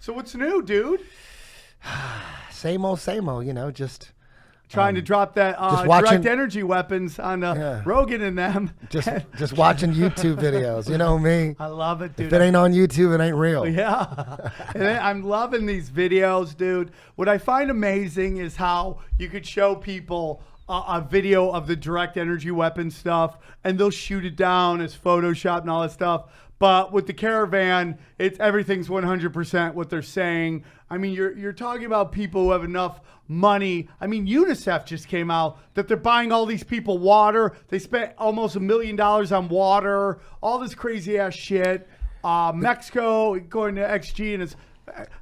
So what's new, dude? Same old, just trying to drop that direct energy weapons on Rogan and them. Just watching YouTube videos. You know me. I love it, dude. If it ain't on YouTube, it ain't real. Yeah. And I'm loving these videos, dude. What I find amazing is how you could show people a video of the direct energy weapon stuff, and they'll shoot it down as Photoshop and all that stuff. But with the Caravan, everything's 100% what they're saying. I mean, you're talking about people who have enough money. I mean, UNICEF just came out that they're buying all these people water. They spent almost $1 million on water, all this crazy ass shit. Mexico going to XG, and it's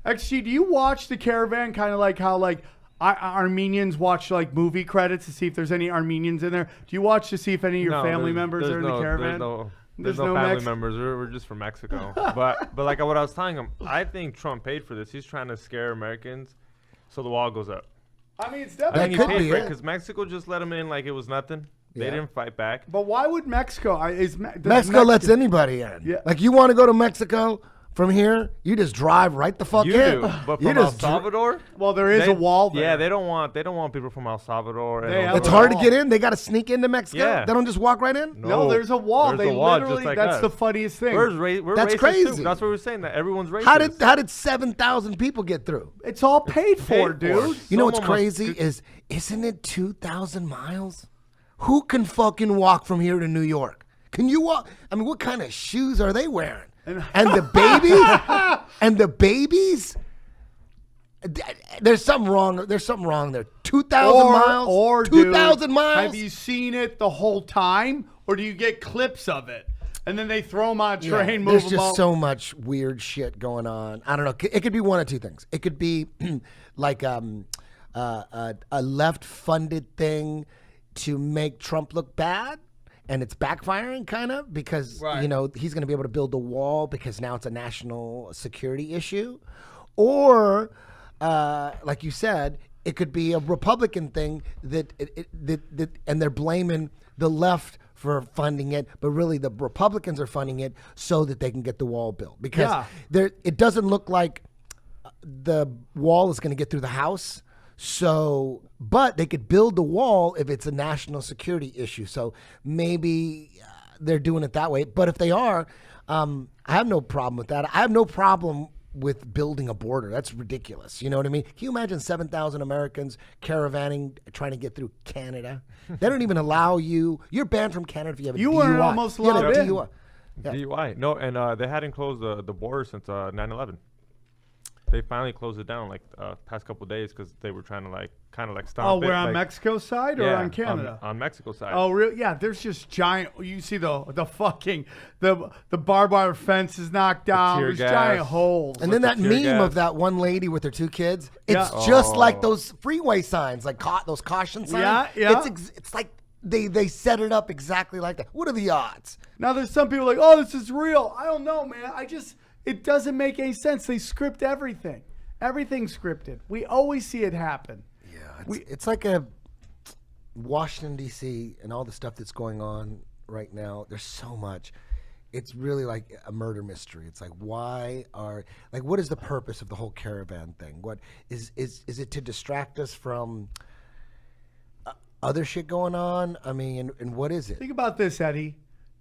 XG. Do you watch the Caravan kind of like how Armenians watch like movie credits to see if there's any Armenians in there? Do you watch to see if any of your family members are in the Caravan? There's no family members. We're just from Mexico. but like what I was telling him, I think Trump paid for this. He's trying to scare Americans so the wall goes up. I mean, it's definitely. I think he paid for it because Mexico just let him in like it was nothing. They didn't fight back. But why would Mexico? Mexico lets anybody in. Yeah. Like you want to go to Mexico from here, you just drive right the fuck in. You do, but from El Salvador, well, there is a wall there. Yeah, they don't want people from El Salvador. It's hard to get in. They got to sneak into Mexico. Yeah. They don't just walk right in. No, there's a wall. There's a wall just like that's us. the funniest thing. We're that's crazy. Too. That's what we're saying. That everyone's racist. How did 7,000 people get through? It's all paid for, dude. You know what's crazy isn't it 2,000 miles? Who can fucking walk from here to New York? Can you walk? I mean, what kind of shoes are they wearing? And the babies, there's something wrong. There's something wrong there. 2,000 miles, or 2,000 miles. Have you seen it the whole time, or do you get clips of it and then they throw them on a train? There's just so much weird shit going on. I don't know. It could be one of two things. It could be like a left-funded thing to make Trump look bad. And it's backfiring kind of because, he's going to be able to build the wall because now it's a national security issue. Or, like you said, it could be a Republican thing that and they're blaming the left for funding it, but really the Republicans are funding it so that they can get the wall built. Because it doesn't look like the wall is going to get through the House. So, but they could build the wall if it's a national security issue. So maybe they're doing it that way. But if they are, I have no problem with that. I have no problem with building a border. That's ridiculous. You know what I mean? Can you imagine 7,000 Americans caravanning, trying to get through Canada? They don't even allow you. You're banned from Canada if you have a DUI. You weren't almost allowed in. DUI. Yeah. DUI. No, and they hadn't closed the border since 9/11. They finally closed it down past couple of days because they were trying to kind of stomp it. Oh, we're on Mexico side or on Canada? On Mexico side. Oh, really? Yeah, there's just giant. You see the barbed wire fence is knocked down. There's giant holes. And then that meme of that one lady with her two kids. It's just like those freeway signs, like those caution signs. Yeah. It's like they set it up exactly like that. What are the odds? Now there's some people like, oh, this is real. I don't know, man. It doesn't make any sense. They script everything. Everything's scripted. We always see it happen. Yeah, it's like a Washington, D.C. and all the stuff that's going on right now. There's so much. It's really like a murder mystery. It's like, what is the purpose of the whole Caravan thing? What is it to distract us from other shit going on? I mean, and what is it? Think about this, Eddie.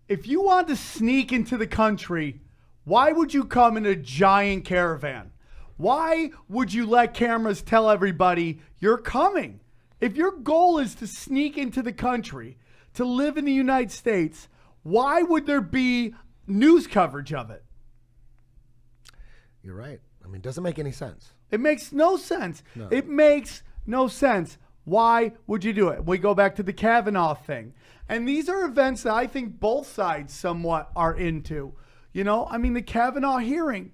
If you want to sneak into the country, why would you come in a giant caravan? Why would you let cameras tell everybody you're coming? If your goal is to sneak into the country, to live in the United States, why would there be news coverage of it? You're right. I mean, it doesn't make any sense. It makes no sense. No. It makes no sense. Why would you do it? We go back to the Kavanaugh thing. And these are events that I think both sides somewhat are into. I mean, the Kavanaugh hearing.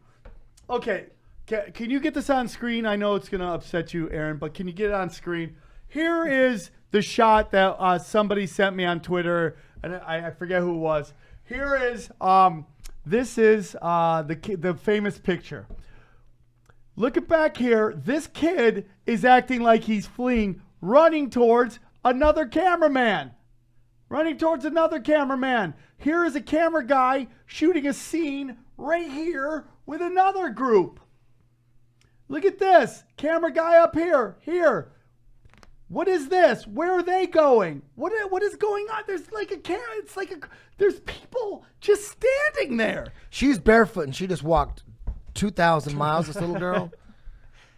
Okay, can you get this on screen? I know it's going to upset you, Aaron, but can you get it on screen? Here is the shot that somebody sent me on Twitter, and I forget who it was. Here is, this is the famous picture. Look at back here. This kid is acting like he's fleeing, running towards another cameraman. Here is a camera guy shooting a scene right here with another group. Look at this. Camera guy up here. Here. What is this? Where are they going? What is going on? There's like a camera. It's like there's people just standing there. She's barefoot and she just walked 2,000 miles, this little girl.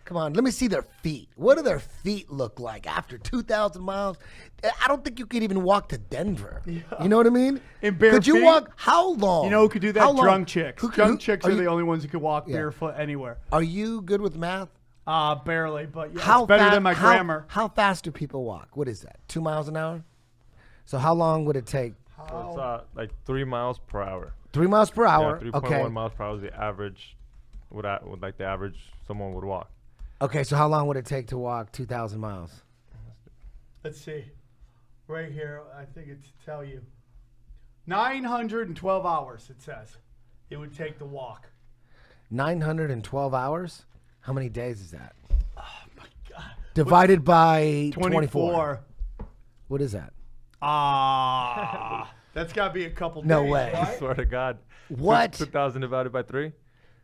Come on, let me see their feet. What do their feet look like after 2,000 miles? I don't think you could even walk to Denver. Yeah. You know what I mean? In bare could you feet? walk? How long? You know who could do that? How long? Drunk chicks. Drunk chicks are you, the only ones who could walk barefoot anywhere. Are you good with math? Barely, but yeah, it's better than my grammar. How fast do people walk? What is that? 2 miles an hour? So how long would it take? So it's like 3 miles per hour. 3 miles per hour. Yeah, 3.1 miles per hour is the average. Would like the average someone would walk. Okay, so how long would it take to walk 2,000 miles? Let's see. Right here, I think it's to tell you. 912 hours, it says. It would take to walk. 912 hours? How many days is that? Oh, my God. Divided by 24. What is that? That's got to be a couple days. No way. Right? I swear to God. What? 2,000 divided by 3?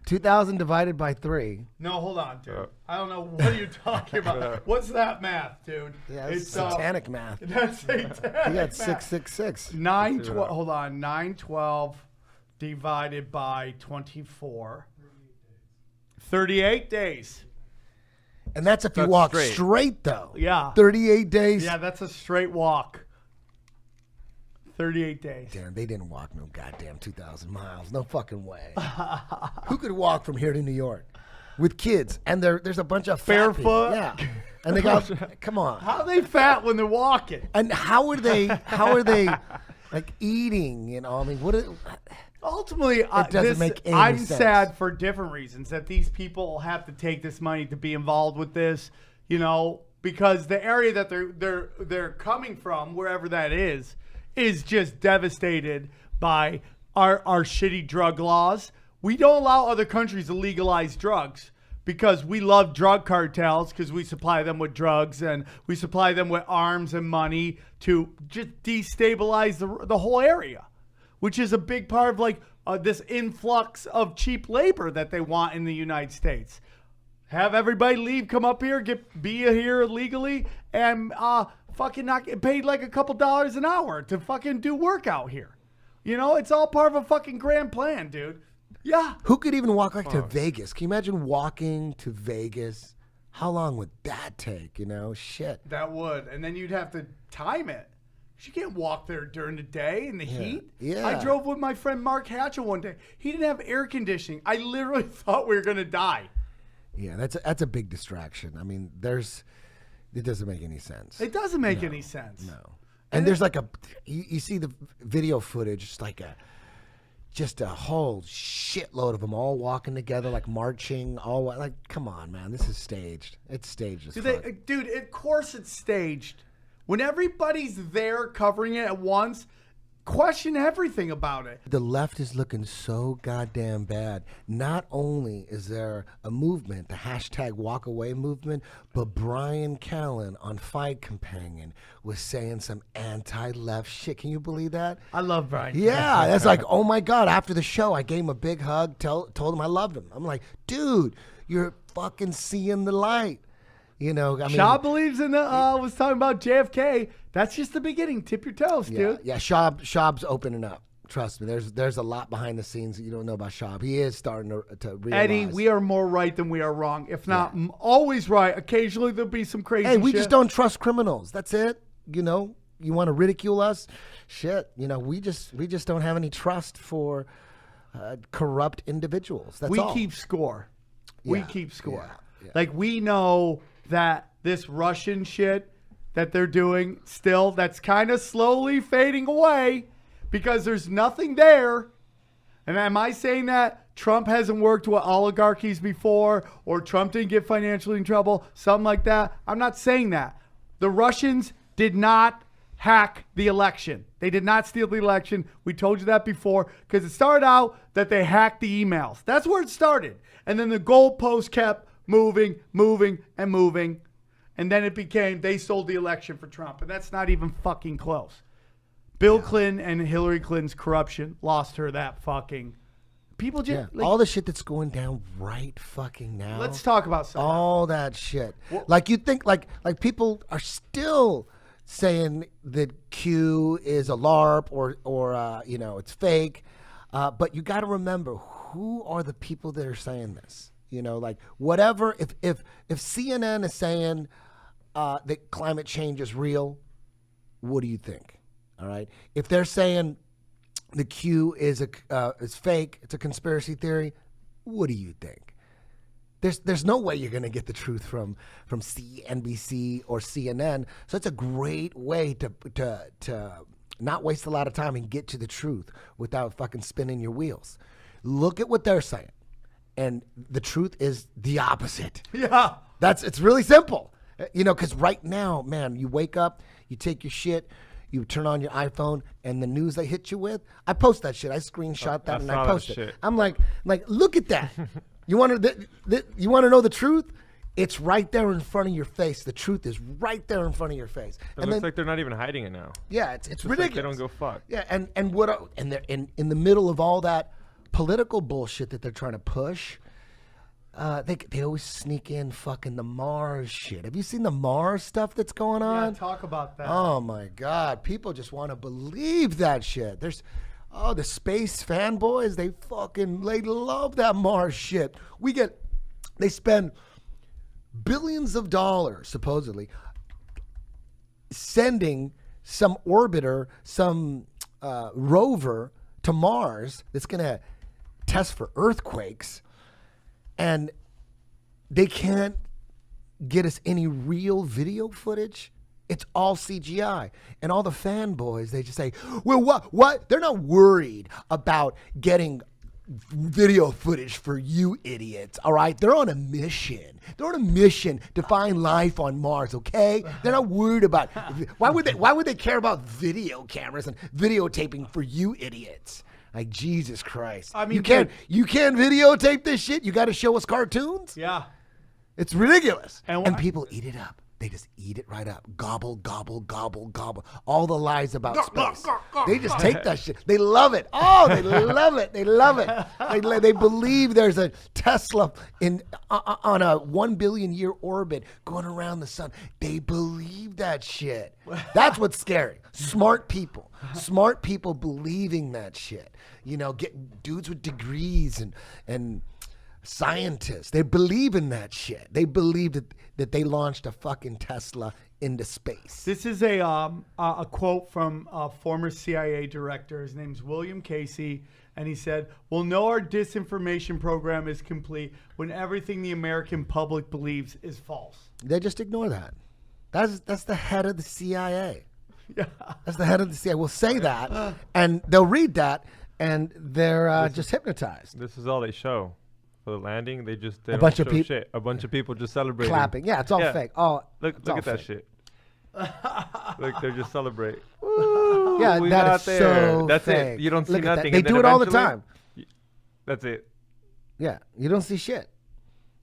2,000 divided by 3. No, hold on, dude. I don't know what you're talking about. What's that math, dude? Yeah, it's satanic math. That's satanic. You got math. 666. 912. Hold on. 912 divided by 24. 38 days. And that's if you That's walk straight. straight, though. Yeah. 38 days. Yeah, that's a straight walk. 38 days. Damn, they didn't walk no goddamn 2,000 miles. No fucking way. Who could walk from here to New York with kids? And there's a bunch of fat people. Barefoot? Yeah. And they got, come on. How are they fat when they're walking? And how are they like eating? You know, I mean, what? Ultimately, It doesn't make any I'm sense. sad for different reasons that these people have to take this money to be involved with this, you know, because the area that they're coming from, wherever that is just devastated by our shitty drug laws. We don't allow other countries to legalize drugs because we love drug cartels because we supply them with drugs and we supply them with arms and money to just destabilize the whole area, which is a big part of like this influx of cheap labor that they want in the United States. Have everybody leave, come up here, be here legally, and fucking not get paid like a couple dollars an hour to fucking do work out here. You know, it's all part of a fucking grand plan, dude. Yeah. Who could even walk like to Vegas? Can you imagine walking to Vegas? How long would that take? You know, shit. That would. And then you'd have to time it. You can't walk there during the day in the heat. Yeah. I drove with my friend Mark Hatchell one day. He didn't have air conditioning. I literally thought we were going to die. Yeah, that's a big distraction. I mean, it doesn't make any sense. It doesn't make any sense. No. And there's like you see the video footage, just a whole shitload of them all walking together, like marching, like, come on, man, this is staged. It's staged as fuck. Dude, of course it's staged. When everybody's there covering it at once, question everything about it. The left is looking so goddamn bad. Not only is there a movement, the hashtag walk away movement, but Brian Callen on Fight Companion was saying some anti-left shit. Can you believe that? I love Brian. Yeah, that's like, oh my God. After the show, I gave him a big hug, told him I loved him. I'm like, dude, you're fucking seeing the light. You know, I mean, Shaw believes in was talking about JFK. That's just the beginning. Tip your toes, dude. Yeah, Schaub's opening up. Trust me, there's a lot behind the scenes that you don't know about Schaub. He is starting to realize. Eddie, we are more right than we are wrong. If not always right, occasionally there'll be some crazy Hey, we shit. just don't trust criminals. That's it. You know, you want to ridicule us? Shit. You know, we just don't have any trust for corrupt individuals. That's all. We keep score. We keep score. Yeah. Like, we know that this Russian shit that they're doing still, that's kind of slowly fading away because there's nothing there. And am I saying that Trump hasn't worked with oligarchies before or Trump didn't get financially in trouble, something like that? I'm not saying that. The Russians did not hack the election. They did not steal the election. We told you that before because it started out that they hacked the emails. That's where it started. And then the goalpost kept moving. And then it became they sold the election for Trump. And that's not even fucking close. Bill Clinton and Hillary Clinton's corruption lost her that fucking people just all the shit that's going down right fucking now. Let's talk about something. All that shit. Like you think like people are still saying that Q is a LARP or it's fake. But you got to remember, who are the people that are saying this? Like whatever. If CNN is saying that climate change is real, what do you think? All right. If they're saying the Q is fake, it's a conspiracy theory, what do you think? There's no way you're gonna get the truth from CNBC or CNN. So it's a great way to not waste a lot of time and get to the truth without fucking spinning your wheels. Look at what they're saying, and the truth is the opposite. Yeah, it's really simple. Because right now, man, you wake up, you take your shit, you turn on your iPhone, and the news they hit you with, I post that shit. I screenshot that and I post it. Shit. I'm like, look at that. You want to know the truth? It's right there in front of your face. The truth is right there in front of your face. It looks like they're not even hiding it now. Yeah, it's ridiculous. Like they don't go fuck. Yeah, and they're in the middle of all that political bullshit that they're trying to push. They always sneak in fucking the Mars shit. Have you seen the Mars stuff that's going on? Yeah, talk about that. Oh my God, people just want to believe that shit. There's the space fanboys. They love that Mars shit. They spend billions of dollars supposedly sending some orbiter, some rover to Mars that's gonna test for earthquakes. And they can't get us any real video footage. It's all CGI. And all the fanboys, they just say, well, what? They're not worried about getting video footage for you idiots, all right? They're on a mission. They're on a mission to find life on Mars, okay? They're not worried about, why would they care about video cameras and videotaping for you idiots? Like, Jesus Christ. I mean, you can't videotape this shit? You got to show us cartoons? Yeah. It's ridiculous. And people eat it up. They just eat it right up. Gobble, gobble, gobble, gobble. All the lies about space. They just take that shit. They love it. Oh, they love it. They love it. They believe there's a Tesla on a 1 billion year orbit going around the sun. They believe that shit. That's what's scary. Smart people believing that shit. Get dudes with degrees and scientists. They believe in that shit. They believe that they launched a fucking Tesla into space. This is a quote from a former CIA director. His name's William Casey, and he said, "We'll know our disinformation program is complete when everything the American public believes is false." They just ignore that. That's the head of the CIA. Yeah. That's the head of the CIA. We'll say that, and they'll read that, and they're just hypnotized. This is all they show. For the landing, they a bunch of people. A bunch of people just celebrating, clapping. Yeah, it's all fake. Oh, look at that shit. Look, they're just celebrating. Yeah, we that got is there. so That's fake. it. You don't see Look nothing. They do it all the time. That's it. Yeah, you don't see shit.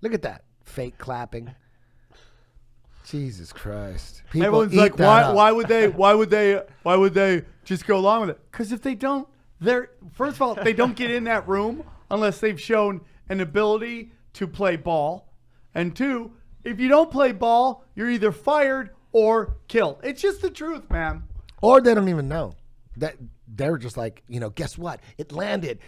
Look at that fake clapping. Jesus Christ! People Everyone's like, why would they just go along with it? Because if they don't, first of all, they don't get in that room unless they've shown an ability to play ball. And two, if you don't play ball, you're either fired or killed. It's just the truth, man. Or they don't even know. That they're just like, guess what? It landed.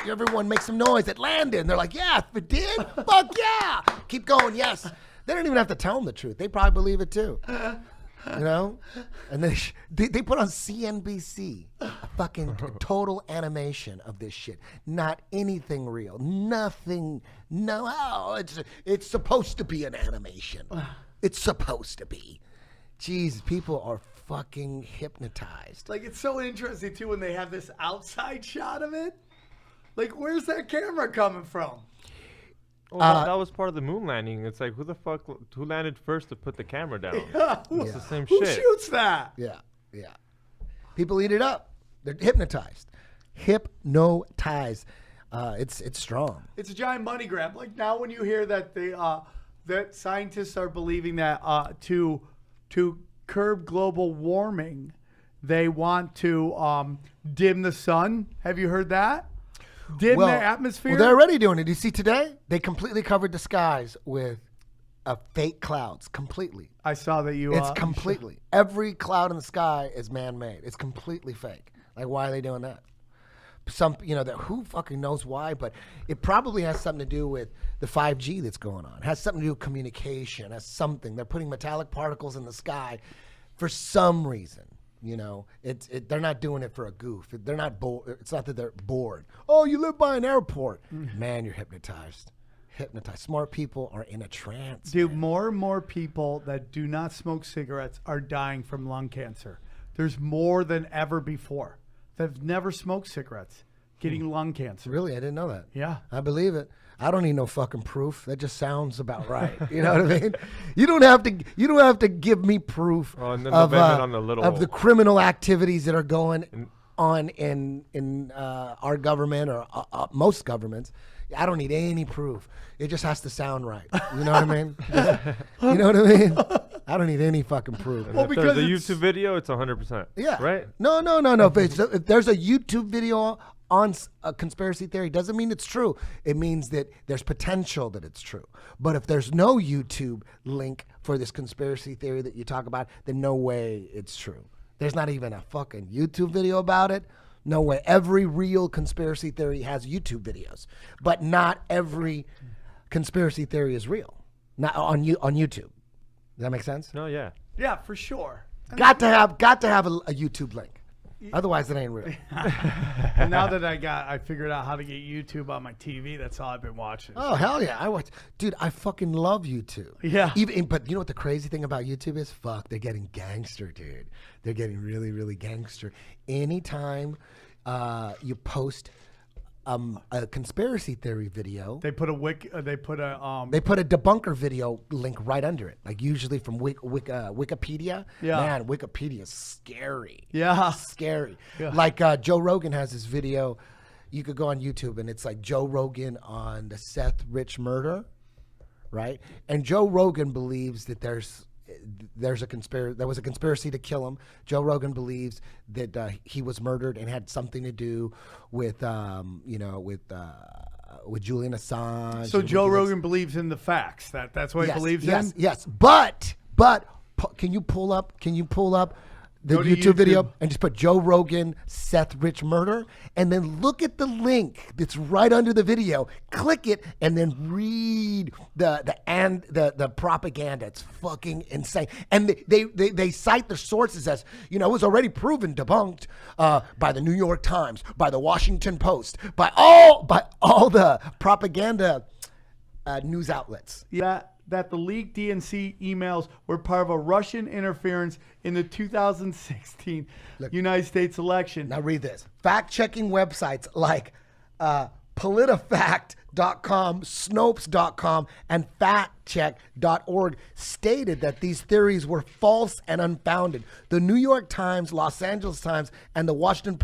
Everyone make some noise. It landed. And they're like, yeah, it did? Fuck yeah. Keep going, yes. They don't even have to tell them the truth. They probably believe it too. And they put on CNBC a fucking total animation of this shit. Not anything real. Nothing. No, it's supposed to be an animation. It's supposed to be. Jeez, people are fucking hypnotized. Like, it's so interesting too when they have this outside shot of it. Like, where's that camera coming from? Well, that was part of the moon landing. It's like, who landed first to put the camera down? It's the same Who shit. Who shoots that? Yeah. People eat it up. They're hypnotized. Hypnotized. It's strong. It's a giant money grab. Like, now when you hear that that scientists are believing that to curb global warming, they want to dim the sun. Have you heard that? dim the atmosphere. Well, they're already doing it. You see today, they completely covered the skies with fake clouds. Completely. I saw that you. It's completely. Every cloud in the sky is man-made. It's completely fake. Like, why are they doing that? Who fucking knows why, but it probably has something to do with the 5G that's going on. It has something to do with communication. It has something. They're putting metallic particles in the sky for some reason. They're not doing it for a goof. They're not bored. It's not that they're bored. Oh, you live by an airport. Man, you're hypnotized. Smart people are in a trance. Dude, more and more people that do not smoke cigarettes are dying from lung cancer. There's more than ever before that have never smoked cigarettes getting lung cancer. Really? I didn't know that. Yeah. I believe it. I don't need no fucking proof. That just sounds about right. You know what I mean? You don't have to give me proof and then of the criminal activities that are going on in our government or most governments. I don't need any proof. It just has to sound right. You know what I mean? You know what I mean? I don't need any fucking proof. Well, if there's a YouTube video, it's 100%. Yeah. Right? No. If there's a YouTube video on a conspiracy theory, doesn't mean it's true. It means that there's potential that it's true. But if there's no YouTube link for this conspiracy theory that you talk about, then no way it's true. There's not even a fucking YouTube video about it. No way. Every real conspiracy theory has YouTube videos, but not every conspiracy theory is real. Not on YouTube. Does that make sense? No, yeah. Yeah, for sure. Got to have a YouTube link. Otherwise, it ain't real. And now that I figured out how to get YouTube on my TV, that's all I've been watching. Oh, hell yeah. Dude, I fucking love YouTube. Yeah. But you know what the crazy thing about YouTube is? Fuck, they're getting gangster, dude. They're getting really, really gangster. Anytime you post a conspiracy theory video, they put a debunker video link right under it, like usually from Wikipedia. Yeah. Man, Wikipedia is scary. Yeah. Scary. Yeah. Like Joe Rogan has this video. You could go on YouTube and it's like Joe Rogan on the Seth Rich murder, right? And Joe Rogan believes that there was a conspiracy to kill him. Joe Rogan believes that he was murdered and had something to do with Julian Assange. So Joe Rogan believes in the facts. That's what he believes in. Yes, but can you pull up the YouTube video and just put Joe Rogan Seth Rich murder and then look at the link that's right under the video. Click it and then read the propaganda. It's fucking insane. And they cite their sources as, it was already proven debunked by the New York Times, by the Washington Post, by all the propaganda news outlets. Yeah. That the leaked DNC emails were part of a Russian interference in the 2016 United States election. Now read this. Fact-checking websites like PolitiFact.com, Snopes.com, and FactCheck.org stated that these theories were false and unfounded. The New York Times, Los Angeles Times, and the Washington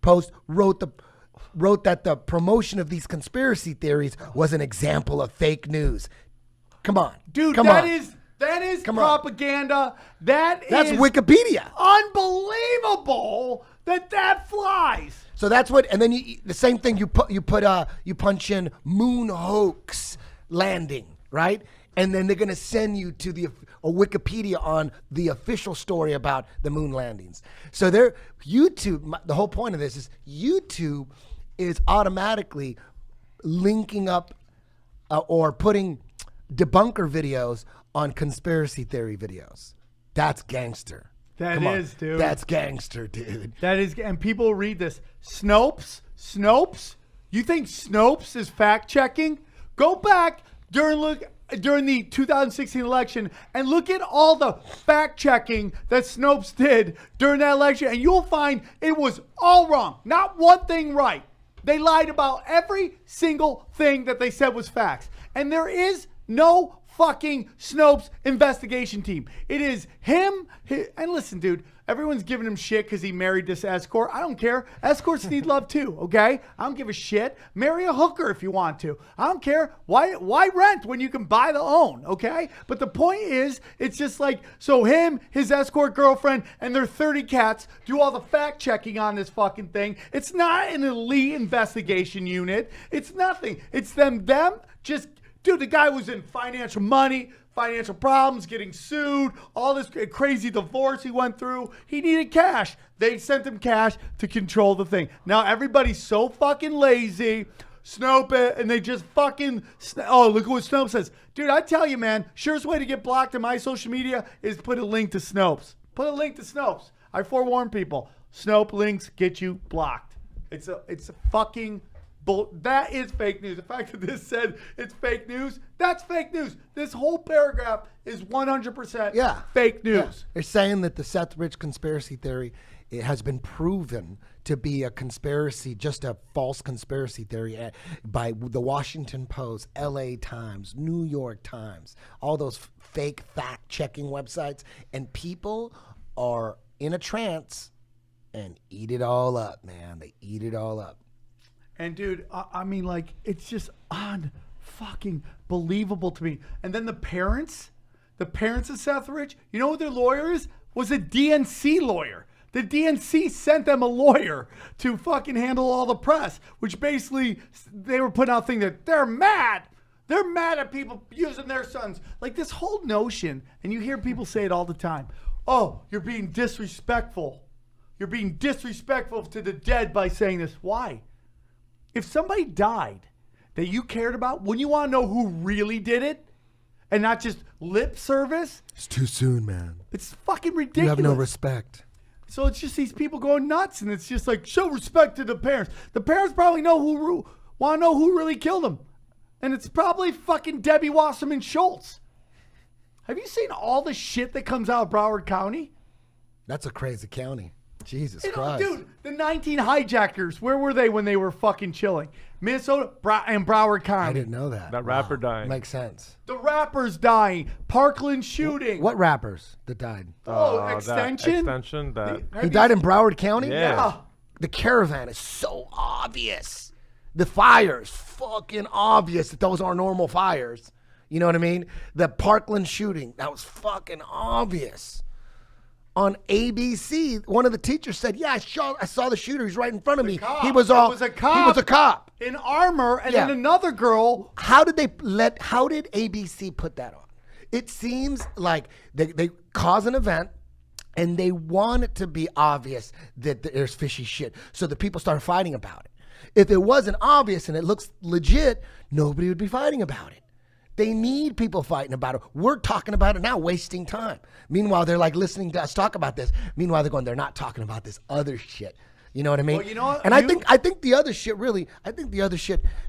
Post wrote that the promotion of these conspiracy theories was an example of fake news. Come on. Dude, that is propaganda. That's Wikipedia. Unbelievable that flies. So that's what, and then the same thing you punch in moon hoax landing, right? And then they're going to send you to a Wikipedia on the official story about the moon landings. So YouTube, the whole point of this is YouTube is automatically linking up or putting debunker videos on conspiracy theory videos. That's gangster. That is, dude. That's gangster, dude. That is, and people read this. Snopes? You think Snopes is fact checking? Go back during the 2016 election and look at all the fact checking that Snopes did during that election, and you'll find it was all wrong. Not one thing right. They lied about every single thing that they said was facts. And there is no fucking Snopes investigation team. It is him. And listen, dude, everyone's giving him shit because he married this escort. I don't care. Escorts need love too, okay? I don't give a shit. Marry a hooker if you want to. I don't care. Why rent when you can buy the own, okay? But the point is, it's just like, so him, his escort girlfriend, and their 30 cats do all the fact checking on this fucking thing. It's not an elite investigation unit. It's nothing. It's them just, dude, the guy was in financial problems, getting sued, all this crazy divorce he went through. He needed cash. They sent him cash to control the thing. Now everybody's so fucking lazy. Snope it, and they just fucking, oh, look what Snope says. Dude, I tell you, man, surest way to get blocked on my social media is put a link to Snopes. Put a link to Snopes. I forewarn people. Snope links get you blocked. It's a fucking that is fake news. The fact that this said it's fake news, that's fake news. This whole paragraph is 100% fake news. Yeah. They're saying that the Seth Rich conspiracy theory, it has been proven to be a conspiracy, just a false conspiracy theory by the Washington Post, LA Times, New York Times, all those fake fact-checking websites. And people are in a trance and eat it all up, man. They eat it all up. And dude, I mean, like, it's just fucking believable to me. And then the parents of Seth Rich, you know what their lawyer is? Was a DNC lawyer. The DNC sent them a lawyer to fucking handle all the press, which basically they were putting out things that they're mad. They're mad at people using their sons. Like this whole notion, and you hear people say it all the time. Oh, you're being disrespectful. You're being disrespectful to the dead by saying this. Why? If somebody died that you cared about, wouldn't you want to know who really did it and not just lip service? It's too soon, man. It's fucking ridiculous. You have no respect. So it's just these people going nuts, and it's just like, show respect to the parents. The parents probably want to know who really killed them. And it's probably fucking Debbie Wasserman Schultz. Have you seen all the shit that comes out of Broward County? That's a crazy county. Jesus Christ. Dude, the 19 hijackers, where were they when they were fucking chilling? Minnesota and Broward County. I didn't know that. That rapper dying. Makes sense. The rappers dying. Parkland shooting. What rappers that died? Extension? He died in Broward County? Yeah. The Caravan is so obvious. The fires, fucking obvious that those are normal fires. You know what I mean? The Parkland shooting, that was fucking obvious. On ABC, one of the teachers said, "Yeah, I saw the shooter. He's right in front of me. He was a cop. He was a cop in armor." And then another girl. How did ABC put that on? It seems like they cause an event, and they want it to be obvious that there's fishy shit, so the people start fighting about it. If it wasn't obvious and it looks legit, nobody would be fighting about it. They need people fighting about it. We're talking about it now, wasting time. Meanwhile, they're like listening to us talk about this. Meanwhile, they're not talking about this other shit. You know what I mean? Well, you know what? And I think the other shit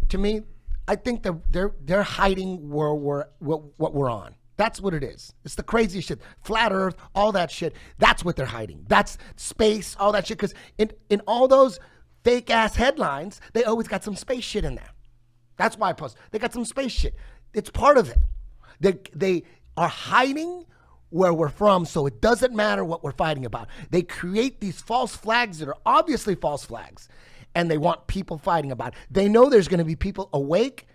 to me, I think they're hiding what we're on. That's what it is. It's the craziest shit. Flat Earth, all that shit. That's what they're hiding. That's space, all that shit. Because in all those fake ass headlines, they always got some space shit in there. That's why I post. They got some space shit. It's part of it. They are hiding where we're from, so it doesn't matter what we're fighting about. They create these false flags that are obviously false flags, and they want people fighting about it. They know there's going to be people awake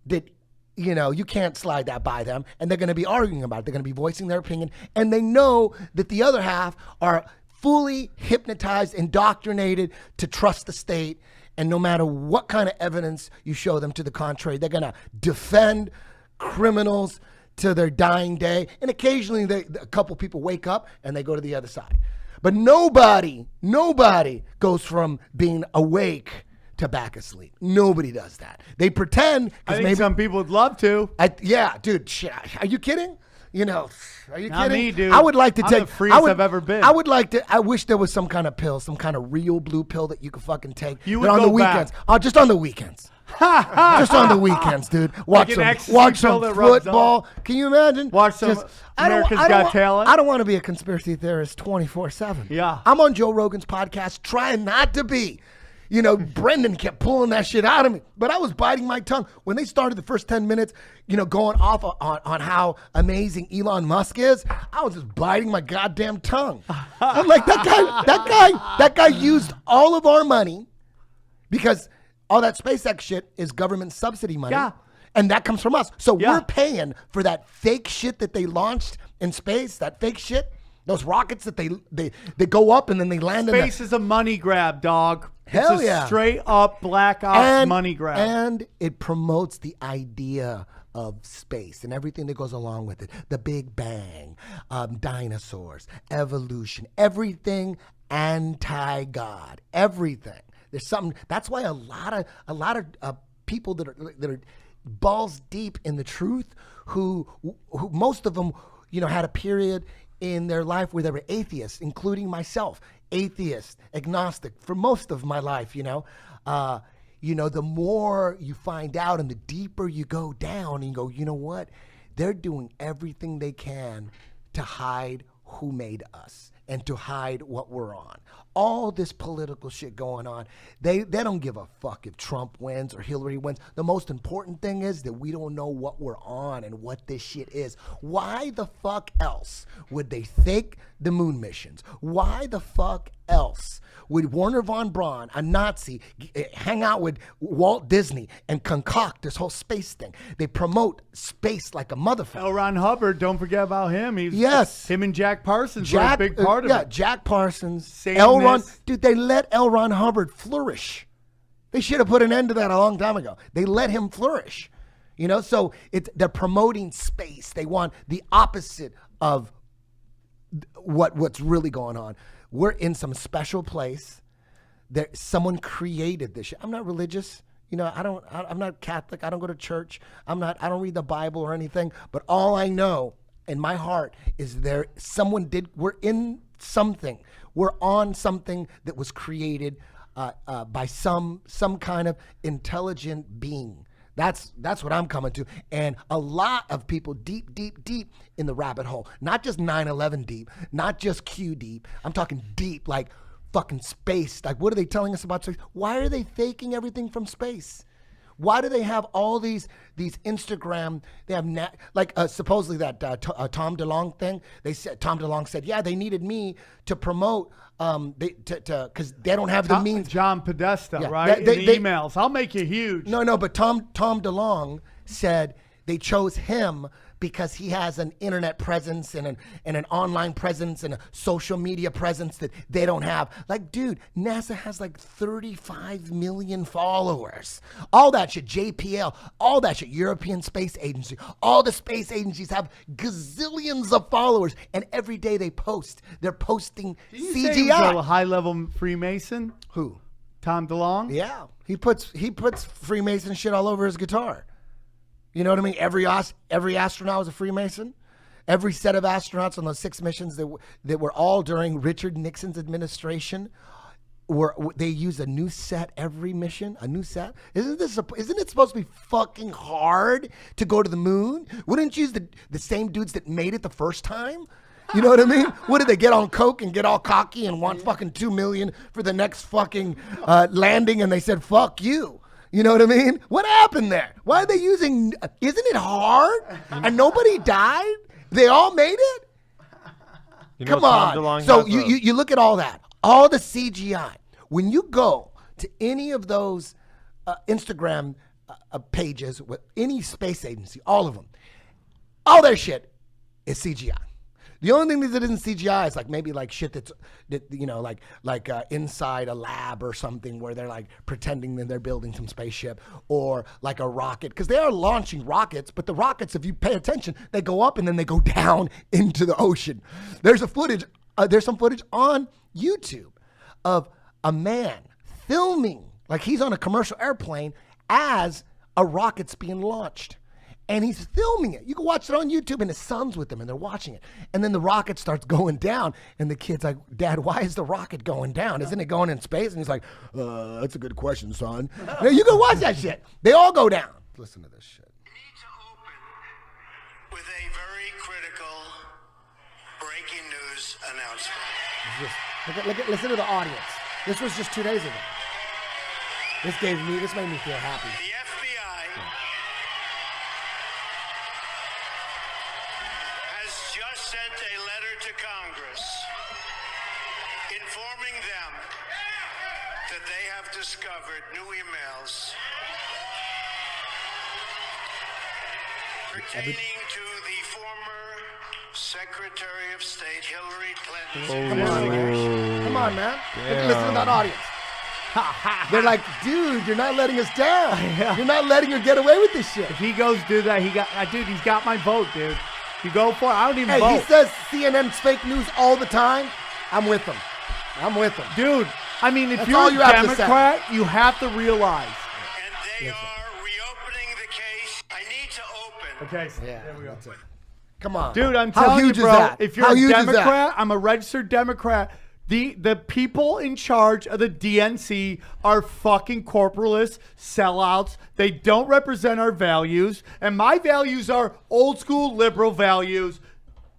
that, you can't slide that by them, and they're going to be arguing about it. They're going to be voicing their opinion, and they know that the other half are fully hypnotized, indoctrinated to trust the state. And no matter what kind of evidence you show them to the contrary, they're going to defend criminals to their dying day. And occasionally a couple people wake up and they go to the other side. But nobody goes from being awake to back asleep. Nobody does that. They pretend. I think some people would love to. Dude, are you kidding? Are you Not kidding? Me, dude. I would like to take the freest I've ever been. I wish there was some kind of pill, some kind of real blue pill that you could fucking take. You would on go the weekends. Oh, just on the weekends. Just on the weekends, dude. Watch some football. Can you imagine? Watch some America's Got Talent. I don't want to be a conspiracy theorist 24/7. Yeah. I'm on Joe Rogan's podcast trying not to be. You know, Brendan kept pulling that shit out of me, but I was biting my tongue. When they started the first 10 minutes, you know, going off on how amazing Elon Musk is, I was just biting my goddamn tongue. I'm like, that guy used all of our money because all that SpaceX shit is government subsidy money. Yeah. And that comes from us. So Yeah. we're paying for that fake shit that they launched in space, that fake shit, those rockets that they go up and then they land in Space is a money grab, dog. Hell it's a yeah. straight up black ops money grab. And it promotes the idea of space and everything that goes along with it. The Big Bang, dinosaurs, evolution, everything anti-God, everything. There's something. That's why a lot of people that are balls deep in the truth, who most of them, you know, had a period in their life where they were atheists, including myself, atheist, agnostic for most of my life. You know, the more you find out and the deeper you go down, and you go, you know what, they're doing everything they can to hide who made us and to hide what we're on. All this political shit going on, they don't give a fuck if Trump wins or Hillary wins. The most important thing is that we don't know what we're on and what this shit is. Why the fuck else would they fake the moon missions? Why the fuck else would Werner von Braun, a Nazi, hang out with Walt Disney and concoct this whole space thing? They promote space like a motherfucker. L. Ron Hubbard, don't forget about him. Yes. Him and Jack Parsons were a big part of it. Jack Parsons, Same L. Ron. this. Dude, they let L. Ron Hubbard flourish. They should have put an end to that a long time ago. They let him flourish. You know, so they're promoting space. They want the opposite of what's really going on. We're in some special place. Someone created this shit. I'm not religious. You know, I'm not Catholic. I don't go to church. I don't read the Bible or anything. But all I know in my heart is we're in something. We're on something that was created by some kind of intelligent being. That's what I'm coming to. And a lot of people deep in the rabbit hole. Not just 9/11 deep, not just Q deep. I'm talking deep, like fucking space. Like, what are they telling us about space? Why are they faking everything from space? Why do they have all these Instagram? They have supposedly that Tom DeLonge thing. Tom DeLonge said, yeah, they needed me to promote because they don't have the means. John Podesta, Yeah, right? they- In they- the emails, I'll make you huge. No, but Tom DeLonge said they chose him because he has an internet presence and an online presence and a social media presence that they don't have. Like, dude, NASA has like 35 million followers. All that shit, JPL, all that shit, European Space Agency, all the space agencies have gazillions of followers, and every day they post. They're posting Did you say he was CGI. a high-level Freemason? Who? Tom DeLonge? Yeah, he puts Freemason shit all over his guitar. You know what I mean? Every astronaut was a Freemason. Every set of astronauts on those 6 missions that were all during Richard Nixon's administration, they use a new set every mission. A new set. Isn't it supposed to be fucking hard to go to the moon? Wouldn't you use the same dudes that made it the first time? You know what I mean? What did they get on coke and get all cocky and want fucking $2 million for the next fucking landing? And they said, "Fuck you." You know what I mean? What happened there? Why are they using? Isn't it hard? And nobody died. They all made it. You know, Come Tom on. DeLonge So has you look at all that, all the CGI. When you go to any of those Instagram pages with any space agency, all of them, all their shit is CGI. The only thing that isn't CGI is like maybe like shit that you know, like inside a lab or something where they're like pretending that they're building some spaceship, or like a rocket, because they are launching rockets. But the rockets, if you pay attention, they go up and then they go down into the ocean. There's some footage on YouTube of a man filming like he's on a commercial airplane as a rocket's being launched. And he's filming it. You can watch it on YouTube, and his son's with him, and they're watching it. And then the rocket starts going down, and the kid's like, "Dad, why is the rocket going down? Isn't it going in space?" And he's like, "That's a good question, son." Now, you can watch that shit. They all go down. Listen to this shit. We need to open with a very critical breaking news announcement. Listen to the audience. This was just 2 days ago. This made me feel happy. The FBI has just sent a letter to Congress informing them that they have discovered new emails pertaining to the former Secretary of State Hillary Clinton's Come on, man. Listen to that audience. They're like, dude, you're not letting us down. You're not letting her get away with this shit. If he goes do that, he's got my vote, dude. You go for it. I don't even Hey, vote. he says CNN's fake news all the time. I'm with him. Dude, I mean, if That's you're all a you have to say. Democrat, you have to realize. and they are reopening the case. I need to open. Okay, Yeah, there we go. that's it. Come on. Dude, I'm How telling huge you, is bro, that? if you're How a huge is that? Democrat, I'm a registered Democrat. The people in charge of the DNC are fucking corporalists, sellouts. They don't represent our values. And my values are old school liberal values.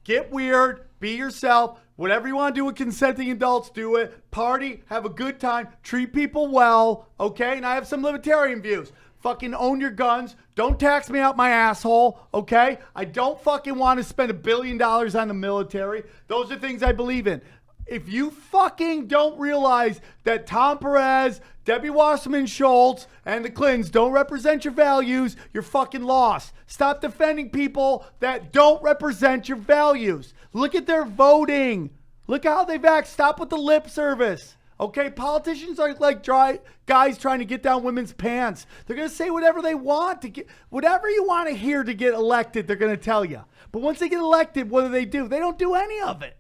Get weird, be yourself. Whatever you want to do with consenting adults, do it. Party, have a good time, treat people well, okay? And I have some libertarian views. Fucking own your guns. Don't tax me out my asshole, okay? I don't fucking want to spend $1 billion on the military. Those are things I believe in. If you fucking don't realize that Tom Perez, Debbie Wasserman Schultz, and the Clintons don't represent your values, you're fucking lost. Stop defending people that don't represent your values. Look at their voting. Look how they've acted. Stop with the lip service. Okay, politicians are like dry guys trying to get down women's pants. They're going to say whatever they want to get, whatever you want to hear to get elected, they're going to tell you. But once they get elected, what do? They don't do any of it.